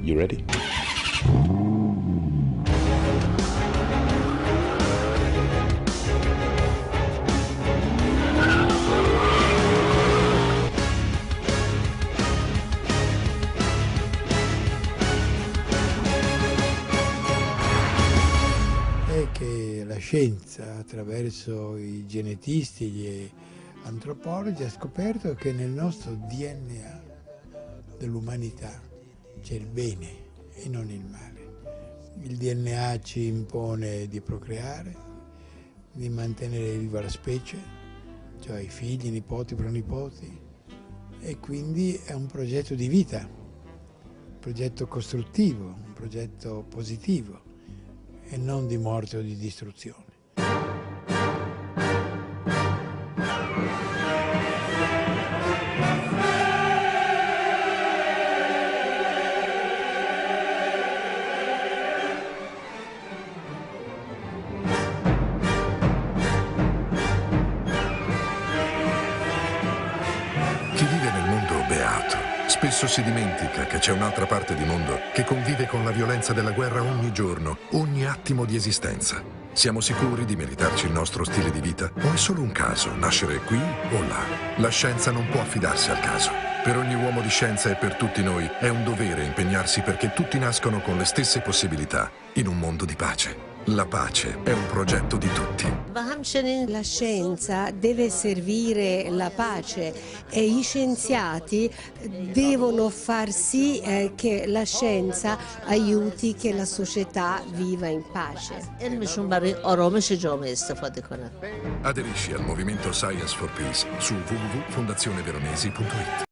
You ready? È che la scienza, attraverso i genetisti e gli antropologi, ha scoperto che nel nostro DNA dell'umanità c'è il bene e non il male. Il DNA ci impone di procreare, di mantenere viva la specie, cioè i figli, nipoti, pronipoti, e quindi è un progetto di vita, un progetto costruttivo, un progetto positivo e non di morte o di distruzione. Chi vive nel mondo beato spesso si dimentica che c'è un'altra parte di mondo che convive con la violenza della guerra ogni giorno, ogni attimo di esistenza. Siamo sicuri di meritarci il nostro stile di vita o è solo un caso nascere qui o là? La scienza non può affidarsi al caso. Per ogni uomo di scienza e per tutti noi è un dovere impegnarsi perché tutti nascono con le stesse possibilità in un mondo di pace. La pace è un progetto di tutti. La scienza deve servire la pace e gli scienziati devono far sì che la scienza aiuti che la società viva in pace. Aderisci al movimento Science for Peace su www.fondazioneveronesi.it.